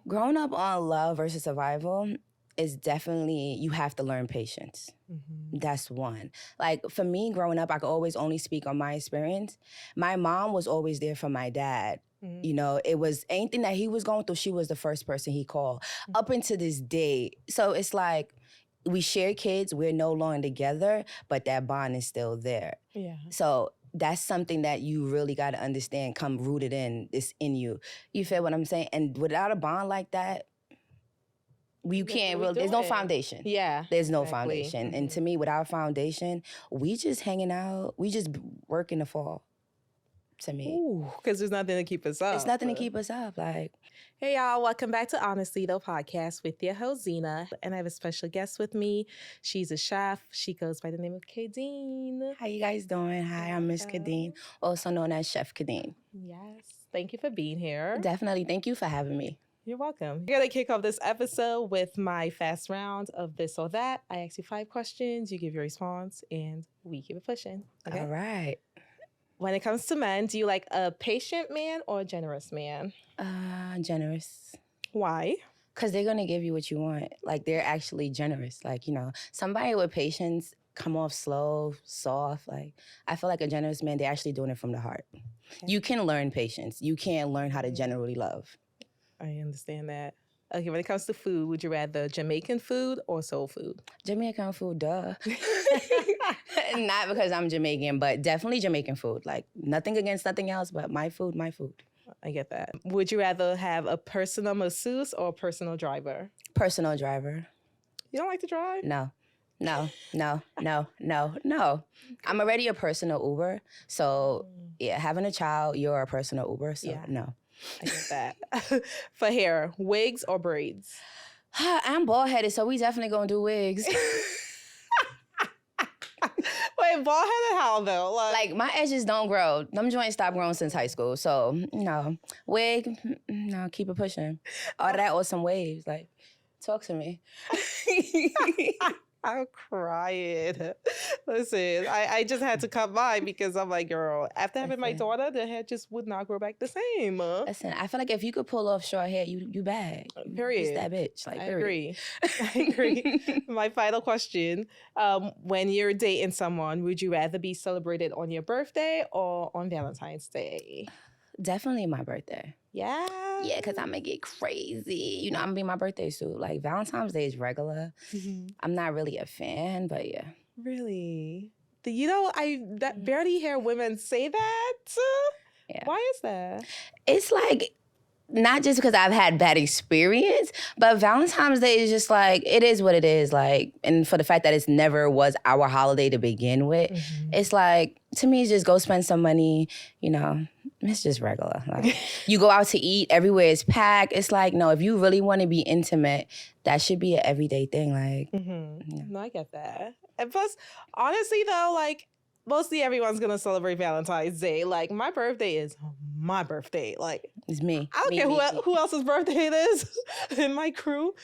Growing up on love versus survival is definitely, you have to learn patience. That's one. Like for me, growing up, I could always only speak on my experience. My mom was always there for my dad. You know, it was anything that he was going through, she was the first person he called up until this day. So it's like we share kids, we're no longer together, but that bond is still there. Yeah. So that's something that you really got to understand, come rooted in, it's in you. You feel what I'm saying? And without a bond like that, you can't really, there's no foundation. Yeah. There's no exactly. foundation. And to me, without foundation, we just hanging out, we just work in the fall. To me. Ooh, because there's nothing to keep us up. It's nothing to keep us up. Like, hey y'all, welcome back to Honestly Though podcast with your host Zena, and I have a special guest with me. She's a chef. She goes by the name of Kadeen. How you guys doing? Hi, I'm Miss Kadeen, also known as Chef Kadeen. Yes, thank you for being here. Definitely, thank you for having me. You're welcome. We're gonna kick off this episode with my fast round of this or that. I ask you 5 questions, you give your response, and we keep it pushing. Okay. All right. When it comes to men, do you like a patient man or a generous man? Generous. Why? Because they're going to give you what you want. Like, they're actually generous. Like, you know, somebody with patience come off slow, soft. Like, I feel like a generous man, they're actually doing it from the heart. Okay. You can learn patience. You can learn how to generally love. I understand that. Okay, when it comes to food, would you rather Jamaican food or soul food? Jamaican food, duh. Not because I'm Jamaican, but definitely Jamaican food. Like, nothing against nothing else, but my food, my food. I get that. Would you rather have a personal masseuse or a personal driver? Personal driver. You don't like to drive? No. I'm already a personal Uber. So, yeah, having a child, you're a personal Uber. So, no. I get that. For hair, wigs or braids? I'm bald-headed, so we definitely gonna do wigs. Wait, bald-headed how though? Like my edges don't grow. Them joints stopped growing since high school. So, no. Wig, no, keep it pushing. Or that or some waves. Like, talk to me. I'm crying. Listen, I just had to cut mine because I'm like, girl, after having my daughter, the hair just would not grow back the same. Listen, I feel like if you could pull off short hair, you bad. Period. Just that bitch. Like, I agree. I agree. My final question, when you're dating someone, would you rather be celebrated on your birthday or on Valentine's Day? Definitely my birthday. Yeah. Yeah, because I'm going to get crazy. You know, I'm going to be my birthday suit. Like, Valentine's Day is regular. I'm not really a fan, but yeah. Really? You know, I barely hear women say that. Yeah. Why is that? It's like, not just because I've had bad experience, but Valentine's Day is just like, it is what it is. Like, and for the fact that it's never was our holiday to begin with, it's like, to me, just go spend some money, you know. It's just regular. Like, you go out to eat, everywhere is packed. It's like, no, if you really want to be intimate, that should be an everyday thing. Like, No, I get that. And plus, honestly, though, like, mostly everyone's going to celebrate Valentine's Day. Like, my birthday is my birthday. Like, it's me. I don't care who else's birthday it is in my crew.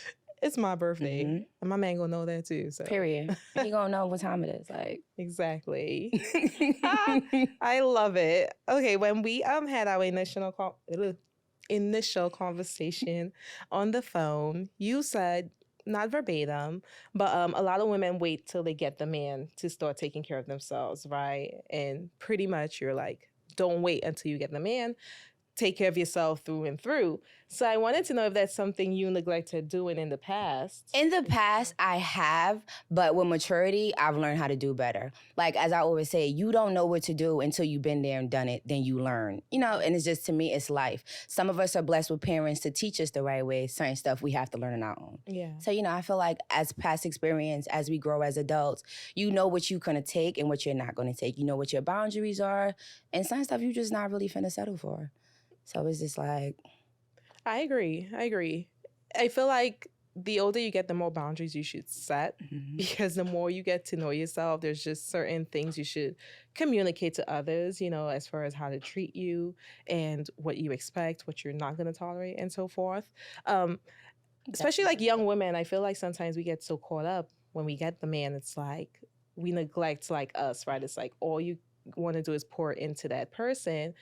It's my birthday. And my man gonna know that too. So. Period. He gonna know what time it is. Like, exactly. I love it. Okay, when we had our initial conversation on the phone, you said, not verbatim, but a lot of women wait till they get the man to start taking care of themselves, right? And pretty much you're like, don't wait until you get the man. Take care of yourself through and through. So I wanted to know if that's something you neglected doing in the past. In the past, I have, but with maturity, I've learned how to do better. Like, as I always say, you don't know what to do until you've been there and done it, then you learn. You know, and it's just, to me, it's life. Some of us are blessed with parents to teach us the right way. Certain stuff we have to learn on our own. Yeah. So, you know, I feel like as past experience, as we grow as adults, you know what you're going to take and what you're not going to take. You know what your boundaries are, and some stuff you're just not really finna settle for. So it's just like... I agree. I feel like the older you get, the more boundaries you should set, because the more you get to know yourself, there's just certain things you should communicate to others, you know, as far as how to treat you and what you expect, what you're not going to tolerate, and so forth. Especially like young women, I feel like sometimes we get so caught up when we get the man, it's like we neglect like us, right? It's like all you want to do is pour into that person.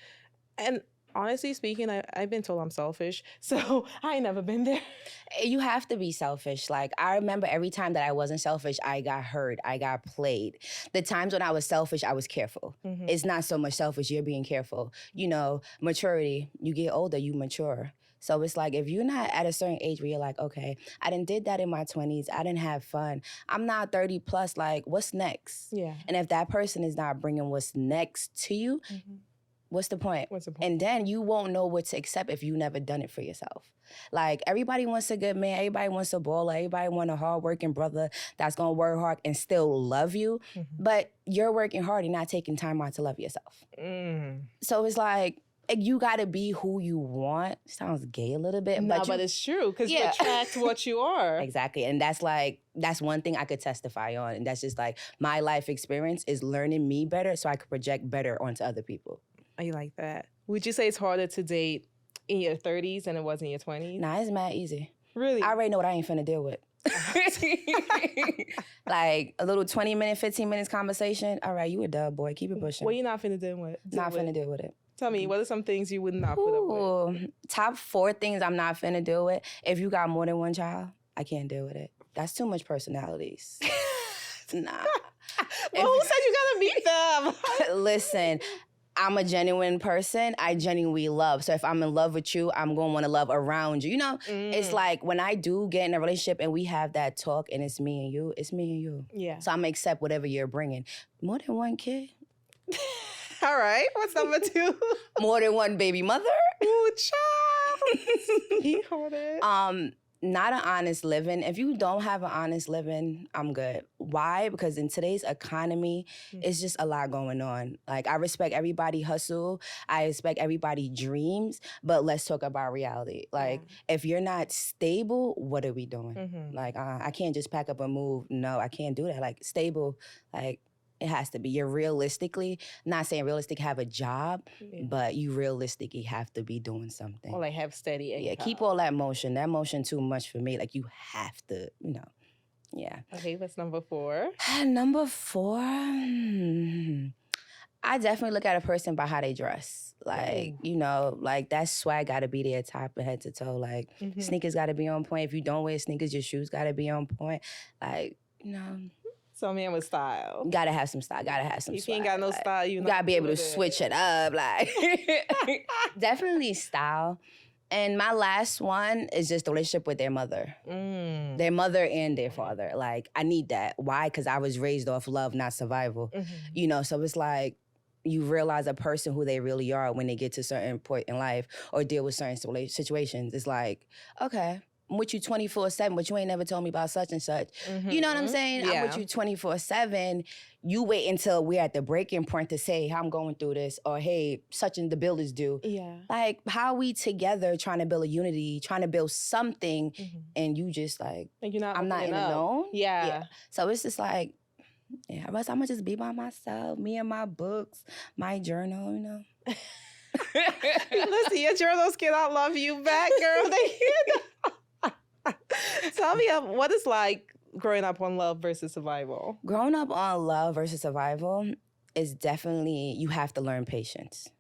And Honestly speaking, I've been told I'm selfish, so I ain't never been there. You have to be selfish. Like, I remember every time that I wasn't selfish, I got hurt, I got played. The times when I was selfish, I was careful. It's not so much selfish, you're being careful. You know, maturity, you get older, you mature. So it's like, if you're not at a certain age where you're like, okay, I didn't did that in my 20s, I didn't have fun. I'm not 30 plus, like, what's next? Yeah. And if that person is not bringing what's next to you, what's the point? What's the point? And then you won't know what to accept if you never done it for yourself. Like, everybody wants a good man, everybody wants a baller, everybody want a hardworking brother that's gonna work hard and still love you. But you're working hard and not taking time out to love yourself. So it's like, you gotta be who you want. Sounds gay a little bit, No, but it's true, because you Yeah. attract what you are. Exactly. And that's one thing I could testify on. And that's just like, my life experience is learning me better so I could project better onto other people. I like that. Would you say it's harder to date in your 30s than it was in your 20s? Nah, it's mad easy. Really? I already know what I ain't finna deal with. Like, a little 20-minute, 15 minutes conversation. All right, you a dub, boy. Keep it pushing. What you not finna deal with? Not finna deal with it. Tell me, what are some things you would not put up with? Ooh, top 4 things I'm not finna deal with. If you got more than one child, I can't deal with it. That's too much personalities. Nah. Well, who said you gotta meet them? Listen, I'm a genuine person. I genuinely love. So if I'm in love with you, I'm going to want to love around you. You know, it's like, when I do get in a relationship and we have that talk and it's me and you, it's me and you. Yeah. So I'm going to accept whatever you're bringing. More than one kid? All right. What's number 2? More than one baby mother? Ooh, child. He hold it. Not an honest living. If you don't have an honest living, I'm good. Why? Because in today's economy, it's just a lot going on. Like, I respect everybody hustle. I respect everybody dreams. But let's talk about reality. Like, if you're not stable, what are we doing? Like, I can't just pack up and move. No, I can't do that. Like, stable, like, it has to be. You're realistically, not saying realistic have a job, but you realistically have to be doing something. Or like have steady income. Yeah, keep all that motion. That motion too much for me. Like, you have to, you know. Yeah. Okay, what's number 4? Number 4, I definitely look at a person by how they dress. Like, you know, like, that swag gotta be there, top and head to toe. Like, sneakers gotta be on point. If you don't wear sneakers, your shoes gotta be on point. Like, you know. So man with style. Gotta have some style. Gotta have some If swag. you ain't got no style, you gotta be able to switch it up. Like, definitely style. And my last one is just the relationship with their mother. Their mother and their father. Like, I need that. Why? Because I was raised off love, not survival. You know, so it's like, you realize a person who they really are when they get to a certain point in life or deal with certain situations. It's like, okay, I'm with you 24/7, but you ain't never told me about such and such. You know what I'm saying? Yeah. I'm with you 24/7. You wait until we're at the breaking point to say, hey, I'm going through this, or hey, such and the bill is due. Yeah. Like, how we together trying to build a unity, trying to build something, and you just like, And you're not I'm not in the up. known. Yeah. So it's just like, yeah, I'm gonna just be by myself, me and my books, my journal, you know. Listen, your journals cannot love you back, girl. Tell me what it's like growing up on love versus survival. Growing up on love versus survival is definitely, you have to learn patience.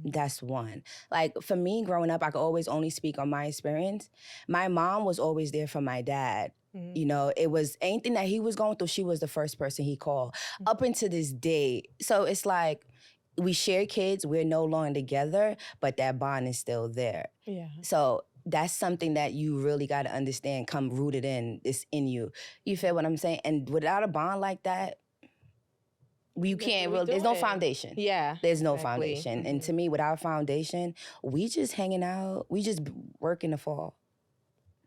That's one. Like, for me, growing up, I could always only speak on my experience. My mom was always there for my dad. You know, it was anything that he was going through, she was the first person he called. Up until this day. So it's like, we share kids, we're no longer together, but that bond is still there. Yeah. So that's something that you really got to understand, come rooted in, it's in you. You feel what I'm saying? And without a bond like that, you can't really, there's no foundation. Yeah. There's no exactly. foundation. And to me, without foundation, we just hanging out, we just work in the fall.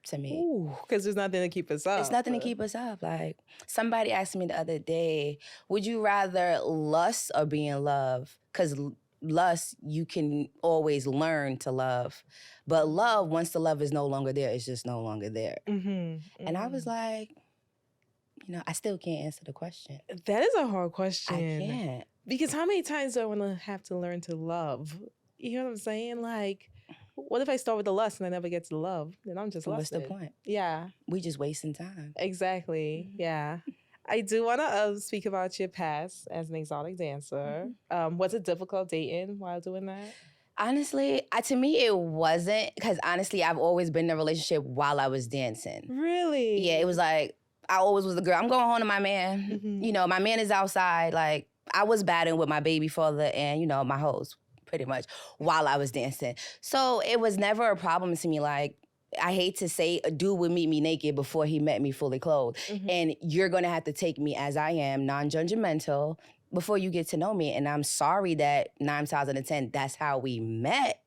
To me. Because there's nothing to keep us up. It's nothing to keep us up. Like, somebody asked me the other day, would you rather lust or be in love? Because lust, you can always learn to love. But love, once the love is no longer there, it's just no longer there. And I was like, you know, I still can't answer the question. That is a hard question. I can't. Because how many times do I want to have to learn to love? You know what I'm saying? Like, what if I start with the lust and I never get to the love? Then I'm just What's lusted. the point? Yeah. We just wasting time. Exactly. Yeah. I do want to speak about your past as an exotic dancer. Was it difficult dating while doing that? Honestly, to me, it wasn't, because honestly, I've always been in a relationship while I was dancing. Really? Yeah, it was like, I always was the girl. I'm going home to my man. You know, my man is outside. Like, I was batting with my baby father and, you know, my hoes, pretty much, while I was dancing. So it was never a problem to me. Like, I hate to say, a dude would meet me naked before he met me fully clothed. And you're going to have to take me as I am, non-judgmental, before you get to know me. And I'm sorry that 9 times out of 10, that's how we met.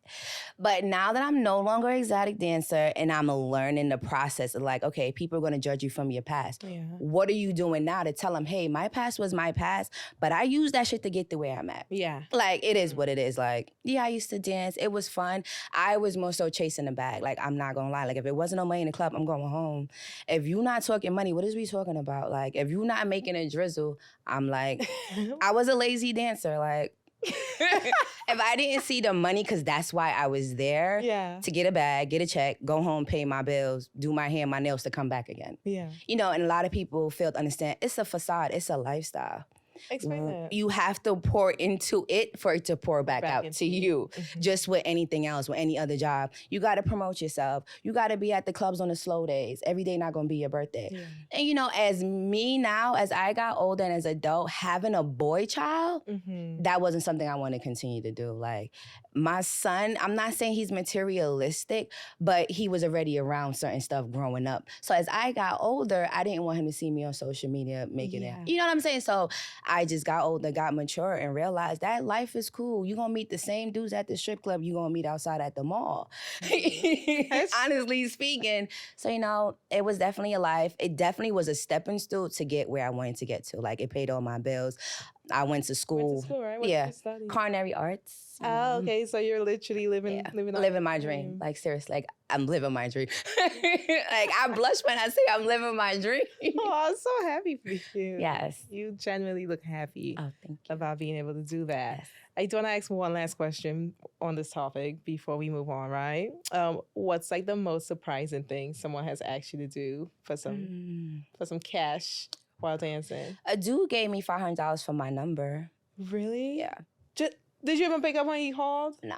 But now that I'm no longer an exotic dancer and I'm learning the process of like, okay, people are going to judge you from your past. Yeah. What are you doing now to tell them, hey, my past was my past, but I used that shit to get to where I'm at. Yeah. Like, it is what it is. Like, yeah, I used to dance. It was fun. I was more so chasing the bag. Like, I'm not going to lie. Like, if it wasn't no money in the club, I'm going home. If you not talking money, what is we talking about? Like, if you not making a drizzle, I'm like, I was a lazy dancer. Like, if I didn't see the money, because that's why I was there, to get a bag, get a check, go home, pay my bills, do my hair, my nails to come back again. Yeah. You know, and a lot of people fail to understand it's a facade, it's a lifestyle. Explain that. You have to pour into it for it to pour back out to you. Just with anything else, with any other job. You got to promote yourself. You got to be at the clubs on the slow days. Every day not going to be your birthday. Yeah. And you know, as me now, as I got older and as an adult, having a boy child, that wasn't something I want to continue to do. Like, my son, I'm not saying he's materialistic, but he was already around certain stuff growing up. So as I got older, I didn't want him to see me on social media making it. You know what I'm saying? So I just got older, got mature, and realized that life is cool. You're going to meet the same dudes at the strip club you're going to meet outside at the mall. Honestly speaking. So, you know, it was definitely a life. It definitely was a stepping stool to get where I wanted to get to. Like, it paid all my bills. I went to school. Went to school, right? What did you study? Culinary arts. Oh, okay. So you're literally living my dream. Like, seriously, like, I'm living my dream. Like, I blush when I say I'm living my dream. Oh, I'm so happy for you. Yes. You genuinely look happy thank you. about being able to do that. Yes. I do want to ask one last question on this topic before we move on, right? What's like the most surprising thing someone has asked you to do for some cash while dancing? A dude gave me $500 for my number. Really? Yeah. Did you even pick up when he called? Nah.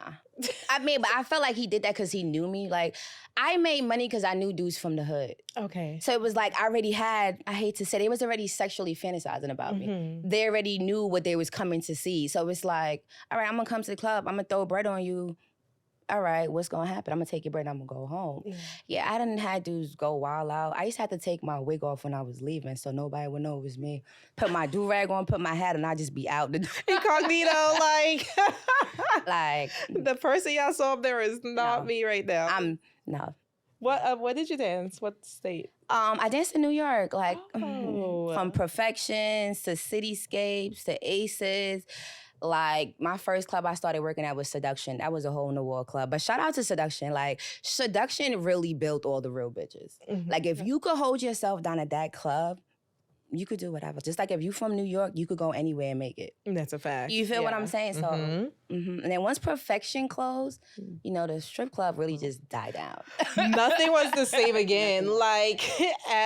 I mean, but I felt like he did that because he knew me. Like, I made money because I knew dudes from the hood. Okay. So it was like, I already had, I hate to say, they was already sexually fantasizing about me. They already knew what they was coming to see. So it's like, all right, I'm going to come to the club. I'm going to throw bread on you. All right, what's going to happen? I'm going to take your bread and I'm going to go home. Yeah, I didn't have dudes go wild out. I used to have to take my wig off when I was leaving so nobody would know it was me. Put my do-rag on, put my hat, and I'd just be out. Incognito, like... like... The person y'all saw up there is not me right now. No. What did you dance? What state? I danced in New York, like from Perfections to Cityscapes to Aces. Like, my first club I started working at was Seduction. That was a hole in the wall club. But shout out to Seduction. Like, Seduction really built all the real bitches. Like, if you could hold yourself down at that club, you could do whatever. Just like if you from New York, you could go anywhere and make it. That's a fact. You feel what I'm saying? So, and then once Perfection closed, you know, the strip club really just died down. Nothing was the same again. Like,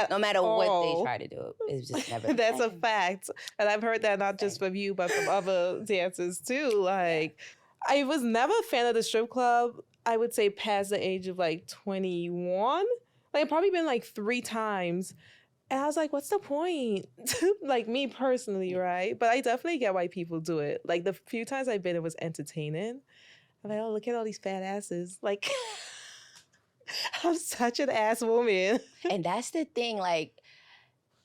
no matter what they try to do, it's just never. That's a fact. And I've heard that not just from you, but from other dancers too. Like, I was never a fan of the strip club, I would say past the age of like 21. Like, I've probably been like 3 times. And I was like, what's the point? Like, me personally, right? But I definitely get why people do it. Like, the few times I've been, it was entertaining. I'm like, oh, look at all these fat asses. Like, I'm such an ass woman. And that's the thing, like,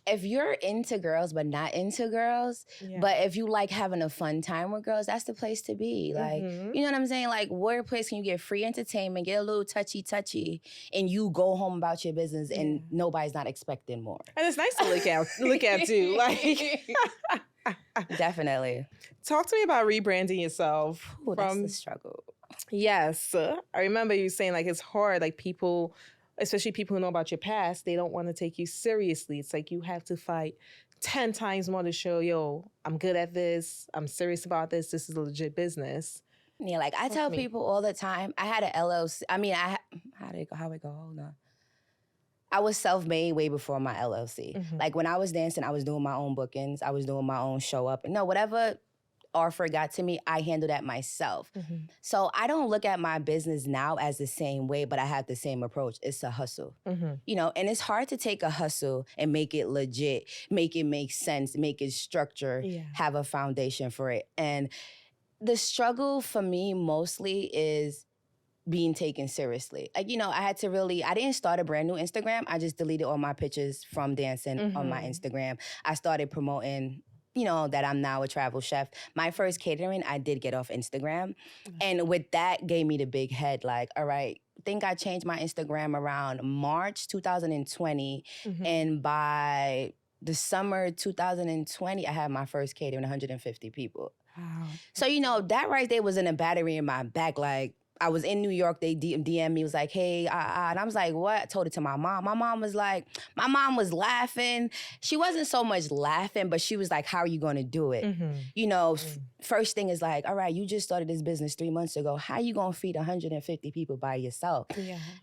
if you're into girls but not into girls, but if you like having a fun time with girls, that's the place to be. Like, you know what I'm saying? Like, where place can you get free entertainment, get a little touchy, and you go home about your business and nobody's not expecting more. And it's nice to look at too. Like, definitely. Talk to me about rebranding yourself. Ooh, that's the struggle. Yes. I remember you saying, like, it's hard. Like, people, especially people who know about your past, they don't want to take you seriously. It's like you have to fight 10 times more to show, yo, I'm good at this. I'm serious about this. This is a legit business. Yeah, like, I tell people all the time, I had an LLC. I mean, how it go? Hold on. I was self-made way before my LLC. Like, when I was dancing, I was doing my own bookings. I was doing my own show up. No, whatever offer got to me, I handle that myself. So I don't look at my business now as the same way, but I have the same approach. It's a hustle. You know, and it's hard to take a hustle and make it legit, make it make sense, make it structure, have a foundation for it. And the struggle for me mostly is being taken seriously. Like, you know, I didn't start a brand new Instagram. I just deleted all my pictures from dancing on my Instagram. I started promoting, you know, that I'm now a travel chef. My first catering, I did get off Instagram. And with that gave me the big head, like, all right, I think I changed my Instagram around March 2020. And by the summer 2020, I had my first catering, 150 people. Wow. So, you know, that right there was in a battery in my back. Like, I was in New York, they DM me, was like, hey, and I was like, what? I told it to my mom. My mom was laughing. She wasn't so much laughing, but she was like, how are you gonna do it? You know, first thing is like, all right, you just started this business 3 months ago. How you gonna feed 150 people by yourself?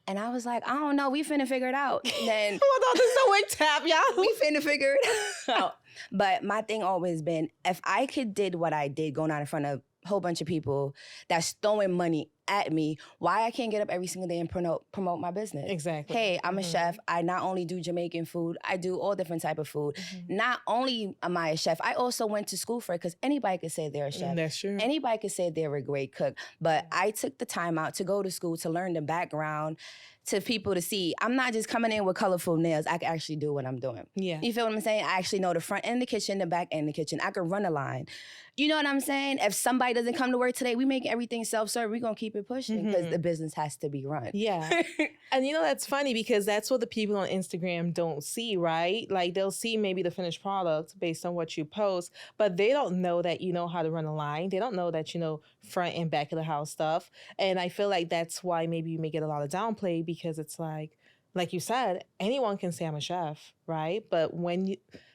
And I was like, I don't know, we finna figure it out. Then hold on, this is a wig tap, y'all. We finna figure it out. But my thing always been, if I could did what I did, going out in front of a whole bunch of people that's throwing money at me, why I can't get up every single day and promote my business? Exactly. Hey, I'm a chef. I not only do Jamaican food, I do all different type of food. Not only am I a chef, I also went to school for it, because anybody could say they're a chef. That's true. Anybody could say they're a great cook. But I took the time out to go to school to learn the background, to people to see I'm not just coming in with colorful nails. I can actually do what I'm doing. You feel what I'm saying? I actually know the front end of the kitchen, the back end of the kitchen. I could run a line. You know what I'm saying? If somebody doesn't come to work today, we make everything self-serve. We're going to keep it pushing because the business has to be run. And you know, that's funny because that's what the people on Instagram don't see, right? Like, they'll see maybe the finished product based on what you post, but they don't know that you know how to run a line. They don't know that you know front and back of the house stuff. And I feel like that's why maybe you may get a lot of downplay, because it's like you said, anyone can say I'm a chef, right? But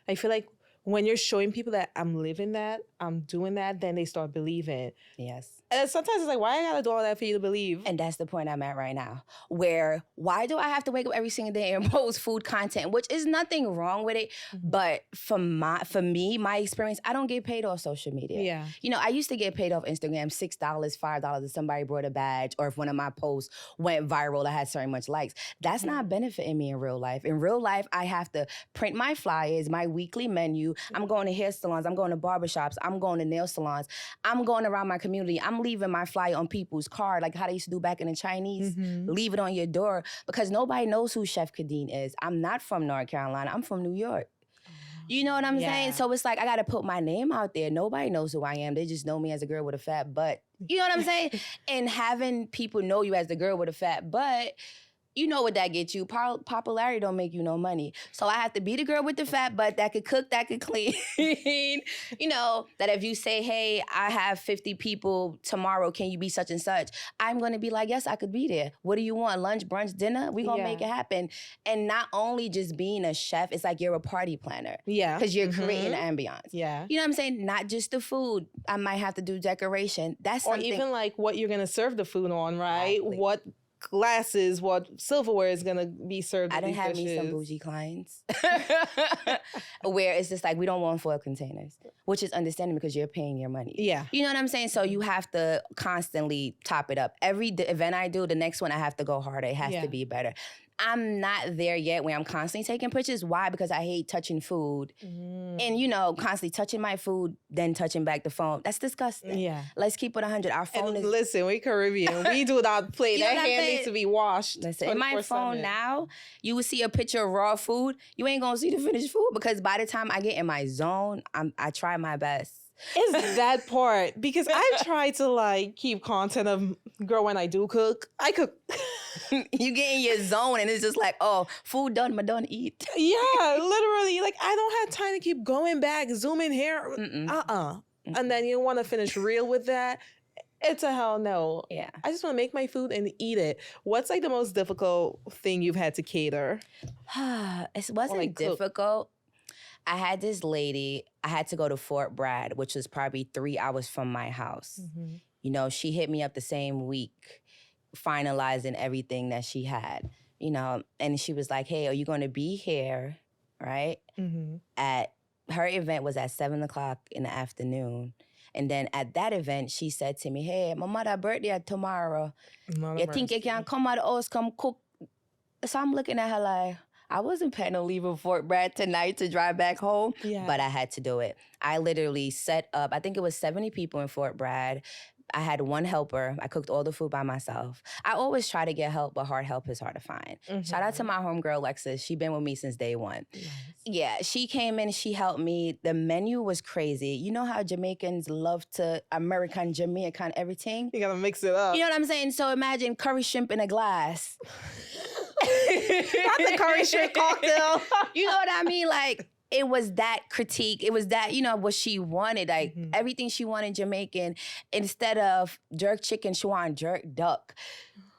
I feel like when you're showing people that I'm living that, I'm doing that, then they start believing. Yes. And sometimes it's like, why I gotta do all that for you to believe? And that's the point I'm at right now, where why do I have to wake up every single day and post food content, which is nothing wrong with it. But for me, my experience, I don't get paid off social media. You know, I used to get paid off Instagram, $6, $5 if somebody brought a badge, or if one of my posts went viral, I had so much likes. That's not benefiting me in real life. In real life, I have to print my flyers, my weekly menu. I'm going to hair salons, I'm going to barbershops, I'm going to nail salons, I'm going around my community, I'm leaving my flyer on people's car, like how they used to do back in the Chinese, leave it on your door, because nobody knows who Chef Kadeen is. I'm not from North Carolina, I'm from New York. You know what I'm saying? So it's like, I gotta put my name out there. Nobody knows who I am. They just know me as a girl with a fat butt. You know what I'm saying? And having people know you as the girl with a fat butt, you know what that gets you. Popularity don't make you no money. So I have to be the girl with the fat butt that could cook, that could clean. You know, that if you say, hey, I have 50 people tomorrow, can you be such and such? I'm going to be like, yes, I could be there. What do you want? Lunch, brunch, dinner? We're going to make it happen. And not only just being a chef, it's like you're a party planner. Because you're creating an ambiance. You know what I'm saying? Not just the food. I might have to do decoration. That's or something. Even like what you're going to serve the food on, right? Exactly. What glasses, what silverware is gonna be served. I done had me some bougie clients where it's just like, we don't want foil containers, which is understandable because you're paying your money. You know what I'm saying? So you have to constantly top it up. Every event I do, the next one I have to go harder. It has to be better. I'm not there yet where I'm constantly taking pictures. Why? Because I hate touching food. And, you know, constantly touching my food, then touching back the phone. That's disgusting. Let's keep it 100. Our phone is... Listen, we Caribbean. We do not play. That hand needs to be washed. Listen, in my phone now, you will see a picture of raw food. You ain't going to see the finished food, because by the time I get in my zone, I try my best. It's that part, because I've tried to like keep content of, girl, when I do cook, I cook. You get in your zone and it's just like, oh, food done, but don't eat. Literally, like, I don't have time to keep going back, zooming here. And then you want to finish real with that. It's a hell no. I just want to make my food and eat it. What's like the most difficult thing you've had to cater? It wasn't like difficult. I had this lady, I had to go to Fort Bragg, which was probably 3 hours from my house. You know, she hit me up the same week, finalizing everything that she had, you know, and she was like, hey, are you going to be here, right? Her event was at 7:00 in the afternoon. And then at that event, she said to me, "Hey, my mother's birthday tomorrow. You think you can come out of us, come cook?" So I'm looking at her like, I wasn't planning on leaving Fort Bragg tonight to drive back home, but I had to do it. I literally set up, I think it was 70 people in Fort Bragg. I had one helper. I cooked all the food by myself. I always try to get help, but hard help is hard to find. Shout out to my homegirl, Lexus. She been with me since day one. Nice. Yeah, she came in, she helped me. The menu was crazy. You know how Jamaicans love to American, Jamaican, everything? You gotta mix it up. You know what I'm saying? So imagine curry shrimp in a glass. Not the curry shrimp cocktail. You know what I mean? Like, it was that critique. It was that, you know, what she wanted. Like, everything she wanted Jamaican. Instead of jerk chicken, she wanted jerk duck.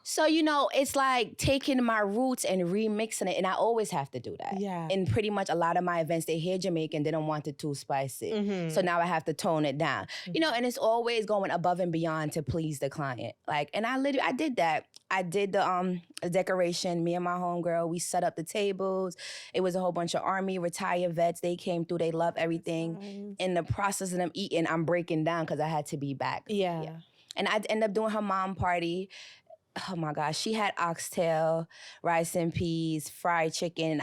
So, you know, it's like taking my roots and remixing it. And I always have to do that. Yeah. In pretty much a lot of my events, they hear Jamaican, they don't want it too spicy. So now I have to tone it down. You know, and it's always going above and beyond to please the client. Like, and I did that. I did the decoration, me and my homegirl, we set up the tables. It was a whole bunch of Army retired vets. They came through, they love everything. Nice. In the process of them eating, I'm breaking down because I had to be back. Yeah. And I ended up doing her mom party. Oh my gosh, she had oxtail, rice and peas, fried chicken.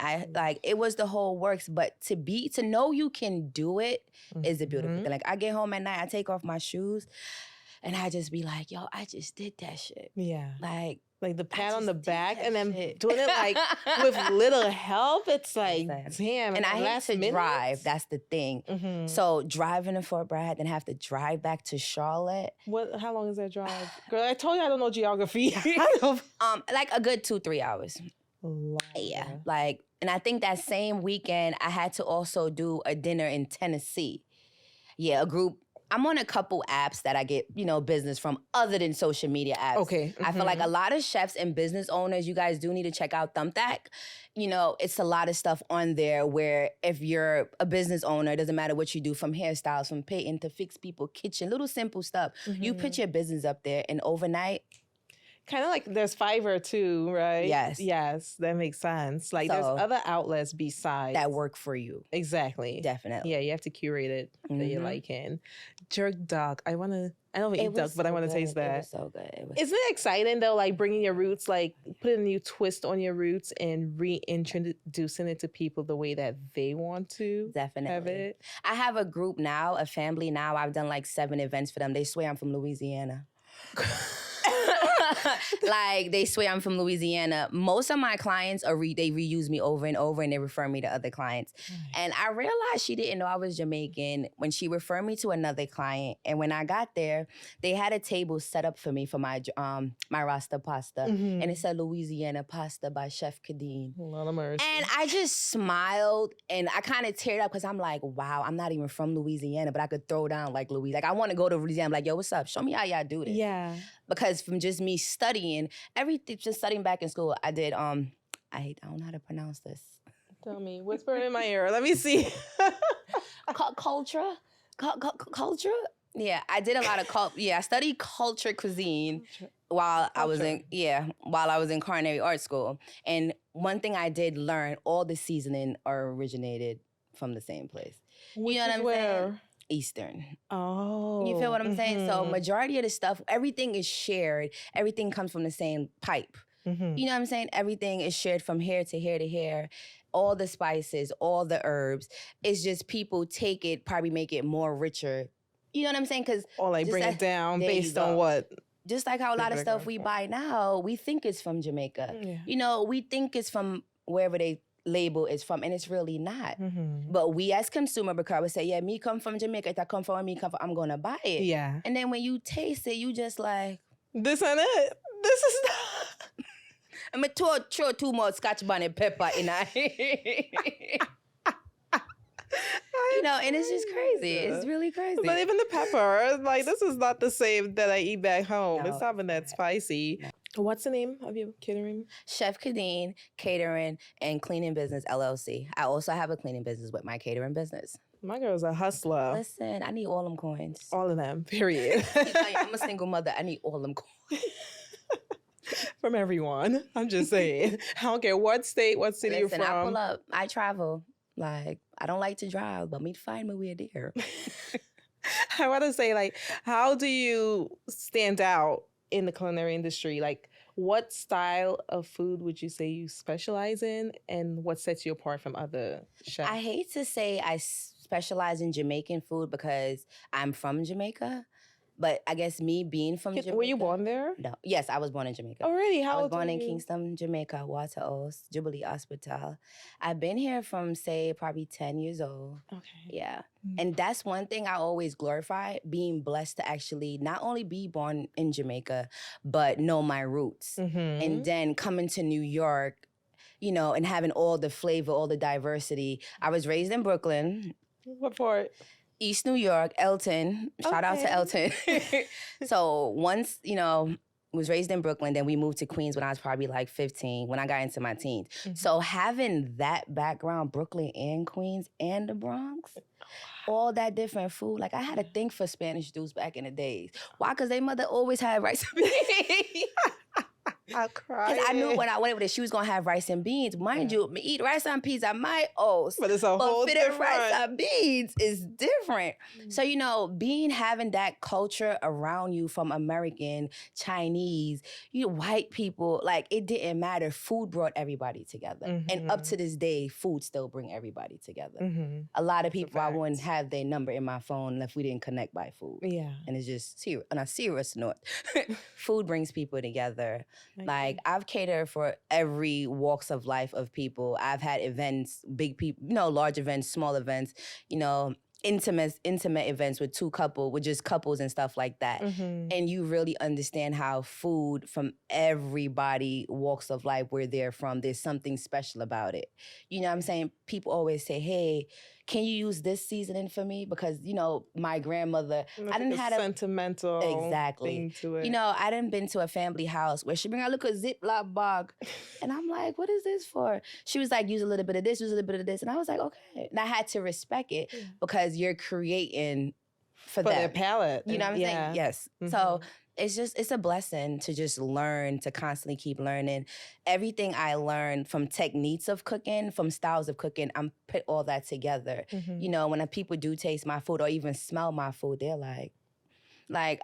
It was the whole works. But to know you can do it is a beautiful thing. Like, I get home at night, I take off my shoes, and I just be like, yo, I just did that shit. Yeah. Like the pat on the back and then doing it like with little help. It's like, damn. And I hate to drive. That's the thing. So driving to Fort Bragg and have to drive back to Charlotte. How long is that drive? Girl, I told you I don't know geography. Like a good 2-3 hours. Yeah. Like, and I think that same weekend I had to also do a dinner in Tennessee. Yeah, a group. I'm on a couple apps that I get, you know, business from other than social media apps. Okay. I feel like a lot of chefs and business owners, you guys do need to check out Thumbtack. You know, it's a lot of stuff on there where if you're a business owner, it doesn't matter what you do, from hairstyles, from painting to fix people kitchen, little simple stuff. You put your business up there and overnight. Kind of like there's Fiverr too, right? Yes. Yes, that makes sense. Like, there's other outlets besides. That work for you. Exactly. Definitely. Yeah, you have to curate it that you like in. Jerk duck. I don't eat duck, but I want to taste that. It was so good. Isn't it exciting though, like bringing your roots, like putting a new twist on your roots and reintroducing it to people the way that they want to have it? I have a group now, a family now. I've done like 7 events for them. They swear I'm from Louisiana. Like, they swear I'm from Louisiana. Most of my clients they reuse me over and over, and they refer me to other clients. And I realized she didn't know I was Jamaican when she referred me to another client. And when I got there, they had a table set up for me for my Rasta pasta, and it said Louisiana pasta by Chef Kadeen. A lot of mercy. And I just smiled, and I kind of teared up because I'm like, wow, I'm not even from Louisiana, but I could throw down like Louisiana. Like, I want to go to Louisiana. I'm like, yo, what's up? Show me how y'all do this. Yeah. Because from just me studying, just studying back in school, I did, I don't know how to pronounce this. Tell me, whisper in my ear. Let me see. Culture? Culture? Yeah, I did a lot of I studied culture cuisine while I was in culinary art school. And one thing I did learn, all the seasoning originated from the same place. You know what I'm saying? Eastern. Oh. You feel what I'm saying? So majority of the stuff, everything is shared. Everything comes from the same pipe. You know what I'm saying? Everything is shared from here to here to here. All the spices, all the herbs. It's just people take it, probably make it more richer. You know what I'm saying? Or like bring it down based on what? Just like how a lot of stuff we buy now, we think it's from Jamaica. Yeah. You know, we think it's from wherever they label is from, and it's really not. But we as consumer, because we say, yeah, me come from Jamaica, if I come from where me come from, I'm gonna buy it. Yeah. And then when you taste it, you just like, this ain't it. This is not. I'm gonna throw 2 more Scotch bonnet pepper in it. You know, and it's just crazy. It's really crazy. But even the pepper, like, this is not the same that I eat back home. No, it's not even that spicy. No. What's the name of your catering? Chef Kadeen Catering and Cleaning Business, LLC. I also have a cleaning business with my catering business. My girl's a hustler. Listen, I need all them coins. All of them, period. I'm a single mother. I need all them coins. From everyone. I'm just saying. I don't care what state, what city you're from. I pull up. I travel. Like, I don't like to drive, but me find me we're there. I want to say, like, how do you stand out in the culinary industry? Like, what style of food would you say you specialize in, and what sets you apart from other chefs? I hate to say I specialize in Jamaican food because I'm from Jamaica, but I guess me being from Jamaica. Were you born there? No. Yes, I was born in Jamaica. Oh, really? How I was old born are in you? Kingston, Jamaica, Water Oaks, Jubilee Hospital. I've been here from, say, probably 10 years old. Okay. Yeah. And that's one thing I always glorify, being blessed to actually not only be born in Jamaica, but know my roots. And then coming to New York, you know, and having all the flavor, all the diversity. I was raised in Brooklyn. What part? East New York, Elton. Shout out to Elton. So once, you know, was raised in Brooklyn, then we moved to Queens when I was probably like 15, when I got into my teens. So having that background, Brooklyn and Queens and the Bronx, all that different food. Like I had a thing for Spanish dudes back in the days. Why? Because their mother always had rice and beans. I'll cry. Because I knew when I went over there, she was gonna have rice and beans. Mind you, me eat rice and peas at my house. But it's a whole different. Rice and beans is different. So, you know, having that culture around you from American, Chinese, you know, white people, like it didn't matter. Food brought everybody together. And up to this day, food still bring everybody together. A lot of people, I wouldn't have their number in my phone if we didn't connect by food. Yeah. And it's just on a serious note, food brings people together. Like I've catered for every walks of life of people. I've had events, big people, you know, large events, small events, you know, intimate events with just couples and stuff like that. And you really understand how food from everybody walks of life, where they're from, there's something special about it. You know what I'm saying? People always say, hey, can you use this seasoning for me? Because, you know, my grandmother, I didn't have a sentimental thing to it. You know, I didn't been to a family house where she bring out, look, a Ziploc bag. And I'm like, what is this for? She was like, use a little bit of this, use a little bit of this. And I was like, okay. And I had to respect it because you're creating for them. their palate. You know what I'm saying? Yes. So it's a blessing to just learn, to constantly keep learning. Everything I learned from techniques of cooking, from styles of cooking, I'm put all that together. You know, when people do taste my food or even smell my food, they're like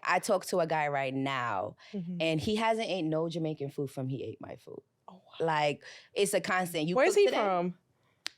I talk to a guy right now and he hasn't ate no Jamaican food from he ate my food. Oh, wow. Like it's a constant. Where's he from?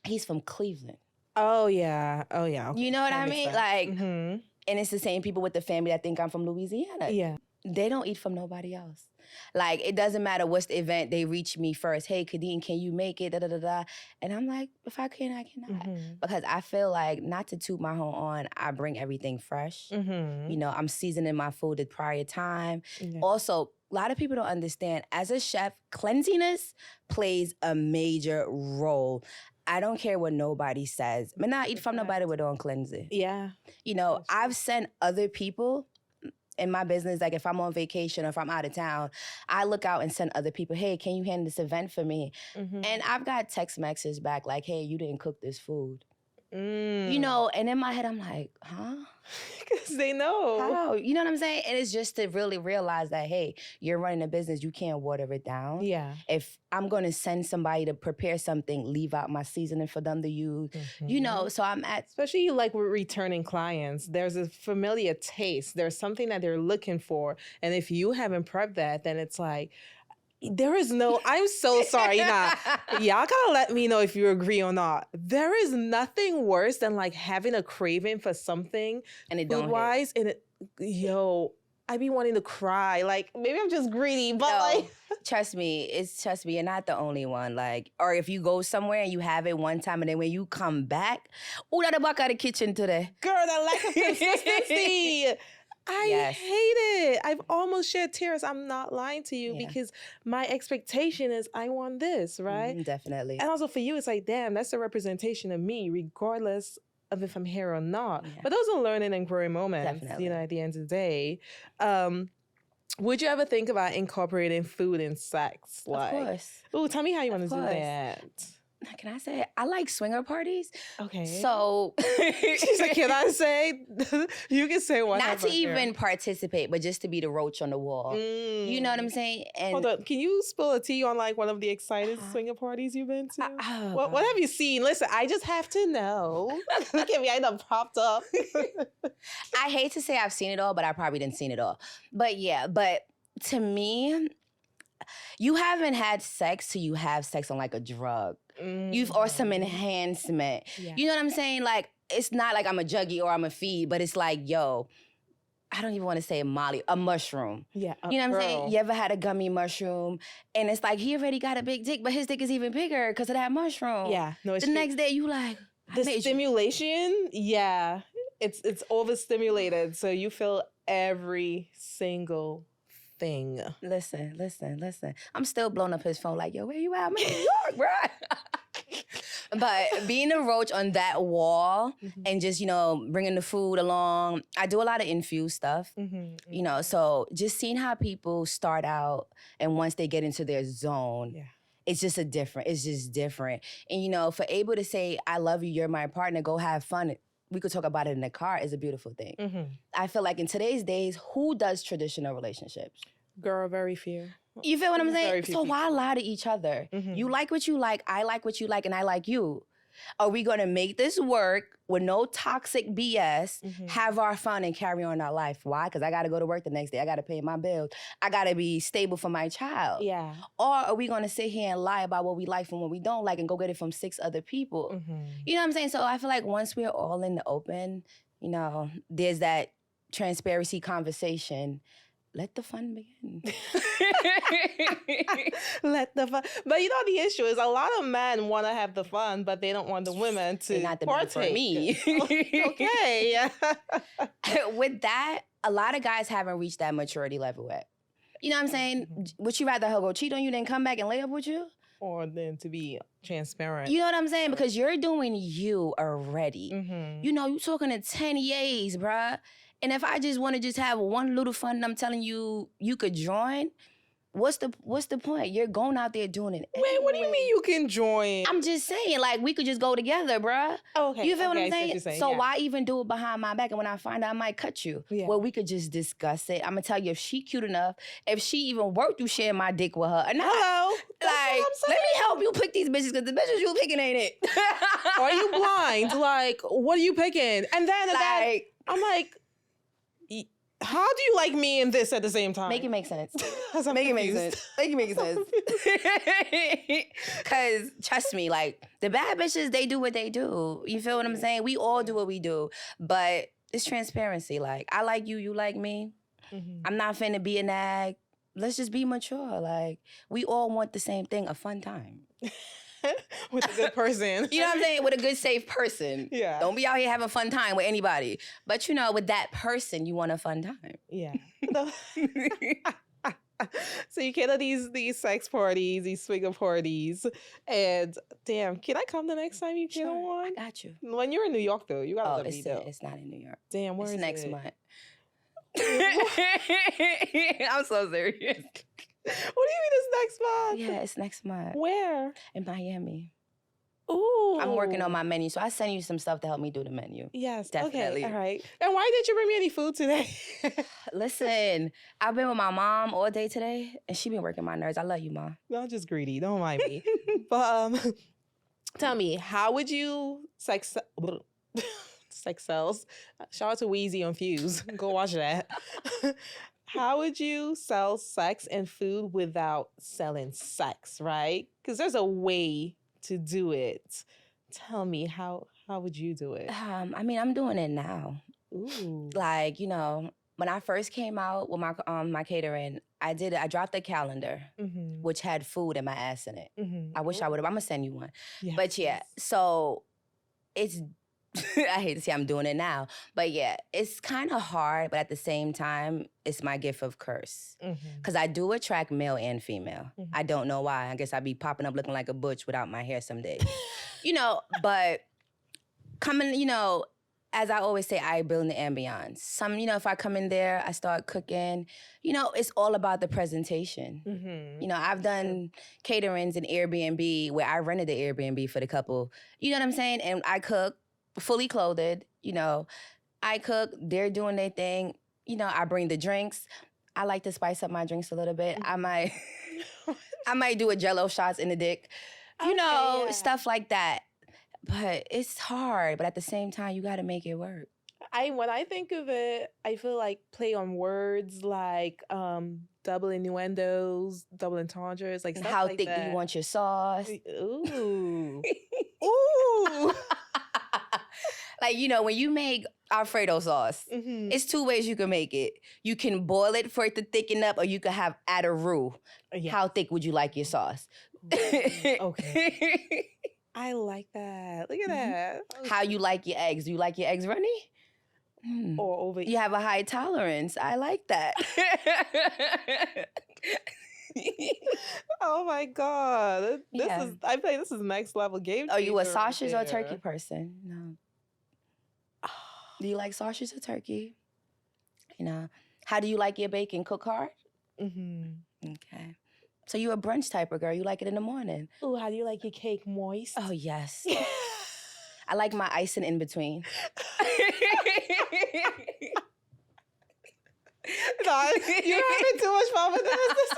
He's from Cleveland. Oh yeah. Okay. You know what I mean? Like, and it's the same people with the family that think I'm from Louisiana. Yeah. They don't eat from nobody else. Like, it doesn't matter what's the event, they reach me first. Hey, Kadeen, can you make it? Da, da, da, da. And I'm like, if I can, I cannot. Because I feel like, not to toot my own horn, I bring everything fresh. You know, I'm seasoning my food at prior time. Also, a lot of people don't understand, as a chef, cleanliness plays a major role. I don't care what nobody says. I'm not eat from nobody with on cleansing. Yeah. You know, I've sent other people in my business, like if I'm on vacation or if I'm out of town, I look out and send other people, hey, can you handle this event for me? And I've got text messages back like, hey, you didn't cook this food. You know, and in my head, I'm like, huh? Because they know. How? You know what I'm saying? And it's just to really realize that, hey, you're running a business, you can't water it down. Yeah. If I'm going to send somebody to prepare something, leave out my seasoning for them to use. You know, so I'm at... Especially like with returning clients, there's a familiar taste. There's something that they're looking for. And if you haven't prepped that, then it's like, there is no, I'm so sorry. Y'all gotta let me know if you agree or not. There is nothing worse than like having a craving for something and it don't food-wise, and I be wanting to cry. Like, maybe I'm just greedy, but trust me, you're not the only one. Like, or if you go somewhere and you have it one time and then when you come back, that the back of the kitchen today. Girl, that lack of consistency. I hate it. I've almost shed tears. I'm not lying to you because my expectation is I want this, right? Definitely. And also for you, it's like, damn, that's a representation of me, regardless of if I'm here or not. Yeah. But those are learning and growing moments, Definitely. you know, at the end of the day. Would you ever think about incorporating food in sex? Of course. Ooh, tell me how you want to do that. Can can I say, I like swinger parties. Okay. So she's like, can I say? You can say whatever. Not to even participate, but just to be the roach on the wall. You know what I'm saying? And hold on, can you spill a tea on like one of the excited swinger parties you've been to? What have you seen? Listen, I just have to know. Look at me, I done popped up. I hate to say I've seen it all, but I probably didn't seen it all. But yeah, but to me, you haven't had sex till you have sex on like a drug. Or some enhancement. Yeah. You know what I'm saying? Like, it's not like I'm a juggie or I'm a feed, but it's like, yo, I don't even want to say a mushroom. Yeah. You know what I'm saying? You ever had a gummy mushroom and it's like, he already got a big dick, but his dick is even bigger because of that mushroom. Yeah. No, it's the next day you like, the stimulation, yeah. It's overstimulated, so you feel every single thing. Listen. I'm still blowing up his phone like, yo, where you at? I'm in New York, bro. But being a roach on that wall and just, bringing the food along, I do a lot of infused stuff, so just seeing how people start out and once they get into their zone, it's just different. And, for able to say, I love you, you're my partner, go have fun. We could talk about it in the car is a beautiful thing. I feel like in today's days, who does traditional relationships? Girl, very few. You feel what I'm saying? So why lie to each other? You like what you like, I like what you like, and I like you. Are we gonna make this work with no toxic BS, have our fun, and carry on our life? Why? Because I gotta go to work the next day. I gotta pay my bills. I gotta be stable for my child. Yeah. Or are we gonna sit here and lie about what we like from what we don't like and go get it from 6 other people? You know what I'm saying? So I feel like once we're all in the open, there's that transparency conversation. Let the fun begin. Let the fun. But the issue is a lot of men want to have the fun, but they don't want the women to not the partake. For me. Okay. With that, a lot of guys haven't reached that maturity level yet. You know what I'm saying? Would you rather her go cheat on you than come back and lay up with you? Or then to be transparent. You know what I'm saying? Because you're doing you already. You're talking to 10 years, bruh. And if I just want to just have one little fun and I'm telling you, you could join, what's the point? You're going out there doing it anyway. Wait, what do you mean you can join? I'm just saying, like, we could just go together, bruh. Oh, okay. You feel what I'm saying? So why even do it behind my back? And when I find out, I might cut you. Yeah. Well, we could just discuss it. I'm going to tell you if she cute enough, if she even worth you sharing my dick with her or not. Hello. Like, let me help you pick these bitches because the bitches you picking ain't it. Are you blind? Like, what are you picking? And then I'm like, how do you like me and this at the same time? Make it make sense. Make it make sense. Because trust me, like the bad bitches, they do what they do. You feel what I'm saying? We all do what we do. But it's transparency. Like, I like you, you like me. I'm not finna be a nag. Let's just be mature. Like, we all want the same thing, a fun time. With a good person. You know what I'm saying? With a good, safe person. Yeah. Don't be out here having a fun time with anybody. But with that person, you want a fun time. Yeah. So you get to these sex parties, these swinger parties, and damn, can I come the next time you get on one? I got you. When you're in New York, though, you gotta let me know. It's not in New York. Damn, where is it? Next month. I'm so serious. What do you mean it's next month? Yeah, it's next month. Where? In Miami. Ooh. I'm working on my menu, so I send you some stuff to help me do the menu. Yes, definitely. Okay, all right. And why didn't you bring me any food today? Listen, I've been with my mom all day today, and she been working my nerves. I love you, Mom. No, I'm just greedy. Don't mind me. But tell me, how would you sex sells? Shout out to Weezy on Fuse. Go watch that. How would you sell sex and food without selling sex, right? Because there's a way to do it. Tell me, how would you do it? I'm doing it now. Ooh. Like, when I first came out with my catering, I dropped a calendar, which had food and my ass in it. I wish I would have. I'm going to send you one. Yes. But yeah, so it's... I hate to say I'm doing it now. But yeah, it's kind of hard, but at the same time, it's my gift of curse. Because I do attract male and female. I don't know why. I guess I'd be popping up looking like a butch without my hair some days. But coming, as I always say, I build in the ambiance. If I come in there, I start cooking, it's all about the presentation. Mm-hmm. I've done caterings in Airbnb where I rented the Airbnb for the couple. You know what I'm saying? And I cook fully clothed, I cook, they're doing their thing. I bring the drinks. I like to spice up my drinks a little bit. I might do a Jello shots in the dick, stuff like that. But it's hard. But at the same time, you got to make it work. When I think of it, I feel like play on words like double innuendos, double entendres, like stuff how like thick that. do you want your sauce? Ooh. Ooh. Like, when you make Alfredo sauce, it's two ways you can make it. You can boil it for it to thicken up, or you can add a roux. Yeah. How thick would you like your sauce? Okay. I like that. Look at that. How you like your eggs? Do you like your eggs runny? Or over? You have a high tolerance. I like that. Oh my God. This is next level game. Are you a sausage or turkey person? No. Do you like sausage or turkey? How do you like your bacon? Cook hard? Mm-hmm. Okay. So you a brunch type of girl. You like it in the morning. Ooh, how do you like your cake? Moist? Oh, yes. I like my icing in between. God, you're having too much fun with this.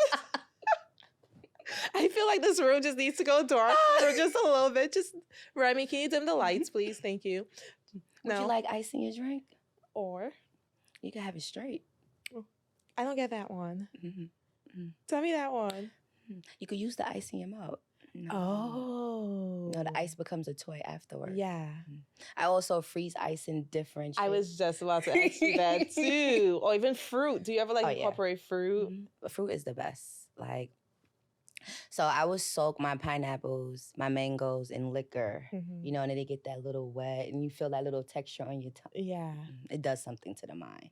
I feel like this room just needs to go dark for just a little bit. Just, Remy, can you dim the lights, please? Thank you. Would you like ice in your drink? Or? You can have it straight. I don't get that one. Tell me that one. You could use the ice in your mouth. No. Oh. No, the ice becomes a toy afterwards. Yeah. I also freeze ice in different shapes. I was just about to ask you that too. Or even fruit. Do you ever incorporate fruit? Fruit is the best. So I would soak my pineapples, my mangoes in liquor, and then they get that little wet and you feel that little texture on your tongue. Yeah. It does something to the mind.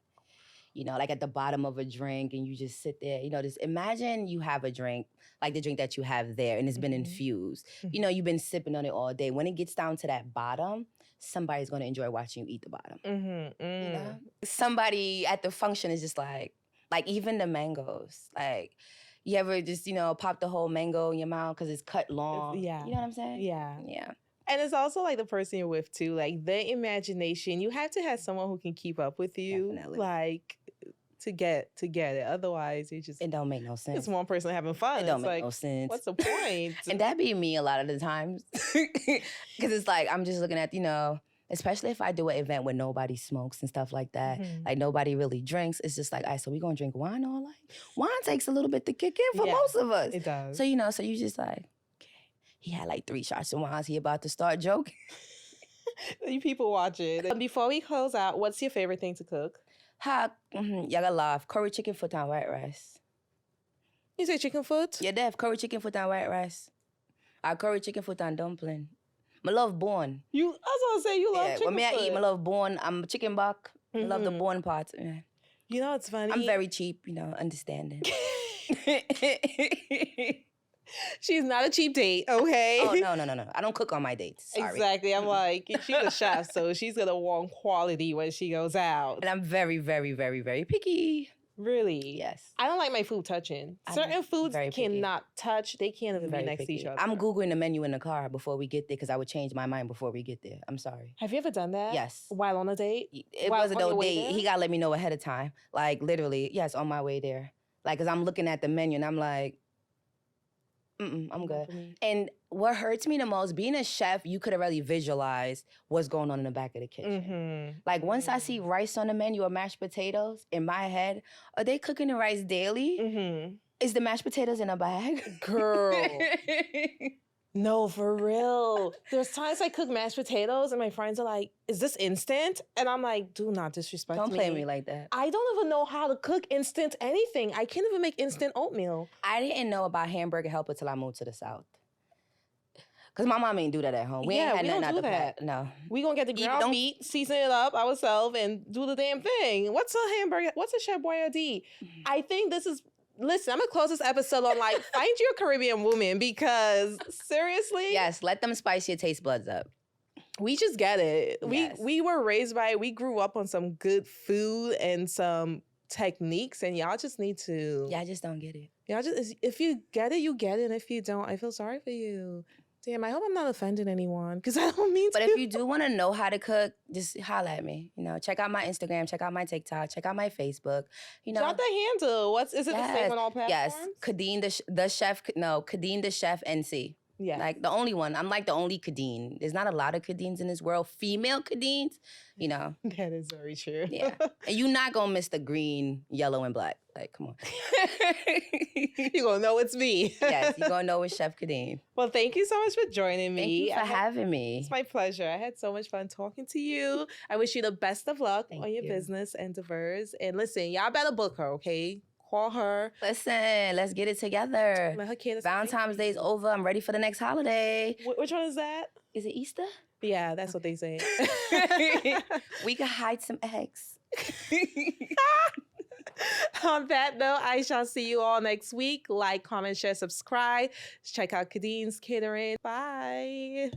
Like at the bottom of a drink and you just sit there, just imagine you have a drink, like the drink that you have there and it's been infused. You've been sipping on it all day. When it gets down to that bottom, somebody's going to enjoy watching you eat the bottom. Somebody at the function is just like even the mangoes, you ever just, pop the whole mango in your mouth because it's cut long? Yeah. You know what I'm saying? Yeah. Yeah. And it's also the person you're with too, the imagination. You have to have someone who can keep up with you, Definitely. To get it. Otherwise, it don't make no sense. It's one person having fun. It don't make no sense. What's the point? And that be me a lot of the times, because it's I'm just looking at especially if I do an event where nobody smokes and stuff like that, nobody really drinks. It's just so we gonna drink wine all night? Wine takes a little bit to kick in for most of us. It does. So so you just okay. He had 3 shots of wine. He about to start joking. You people watch it. Before we close out, what's your favorite thing to cook? Y'all love curry chicken foot and white rice. You say chicken foot? Yeah, they have curry chicken foot and white rice. Or curry chicken foot and dumpling. I love bone. I was gonna say you love chicken when foot. I eat, I love bone. I'm chicken back. I love the bone part. Yeah. It's funny. I'm very cheap, understanding. She's not a cheap date, okay? Oh, no. I don't cook on my dates. Sorry. Exactly. I'm she's a chef, so she's going to want quality when she goes out. And I'm very, very, very, very picky. Really? Yes. I don't like my food touching. Certain foods cannot touch. They can't even be next to each other. I'm Googling the menu in the car before we get there because I would change my mind before we get there. I'm sorry. Have you ever done that? Yes. While on a date? It wasn't no date. He got to let me know ahead of time. Literally, yes, on my way there. Because I'm looking at the menu and I'm I'm good. And what hurts me the most, being a chef, you could have really visualized what's going on in the back of the kitchen. Once I see rice on the menu or mashed potatoes, in my head, are they cooking the rice daily? Is the mashed potatoes in a bag? Girl. No, for real. There's times I cook mashed potatoes and my friends are like, is this instant? And I'm like, do not disrespect me. Don't play me like that. I don't even know how to cook instant anything. I can't even make instant oatmeal. I didn't know about hamburger helper till I moved to the South. Because my mom ain't do that at home. We ain't had nothing out the pack. No. We gonna get the ground meat, season it up ourselves, and do the damn thing. What's a hamburger? What's a Chef Boyardee? I think this is... Listen, I'm going to close this episode on find your Caribbean woman because seriously. Yes, let them spice your taste buds up. we just get it. Yes. We were raised by it. We grew up on some good food and some techniques, and y'all just need to. Yeah, I just don't get it. Y'all just, if you get it, you get it. And if you don't, I feel sorry for you. Damn, I hope I'm not offending anyone because I don't mean to. But if you do want to know how to cook, just holler at me. You know, check out my Instagram, check out my TikTok, check out my Facebook. You know, drop the handle. Is it the same on all platforms? Yes, Kadeen the chef. No, Kadeen the chef NC. Yeah, like the only one. I'm like the only Kadeen. There's not a lot of Kadeens in this world. Female Kadeens, you know. That is very true. Yeah, and you're not gonna miss the green, yellow, and black. Like, come on. You're gonna know it's me. Yes, you're gonna know it's Chef Kadeen. Well, thank you so much for joining me. Thank you for having me. It's my pleasure. I had so much fun talking to you. I wish you the best of luck on your you. business endeavors. And listen, y'all better book her, okay? Call her. Listen, let's get it together. Let her cater. Valentine's Day's over. I'm ready for the next holiday. Which one is that? Is it Easter? Yeah, that's what they say. We could hide some eggs. On that note, I shall see you all next week. Like, comment, share, subscribe. Check out Kadeen's Catering. Bye.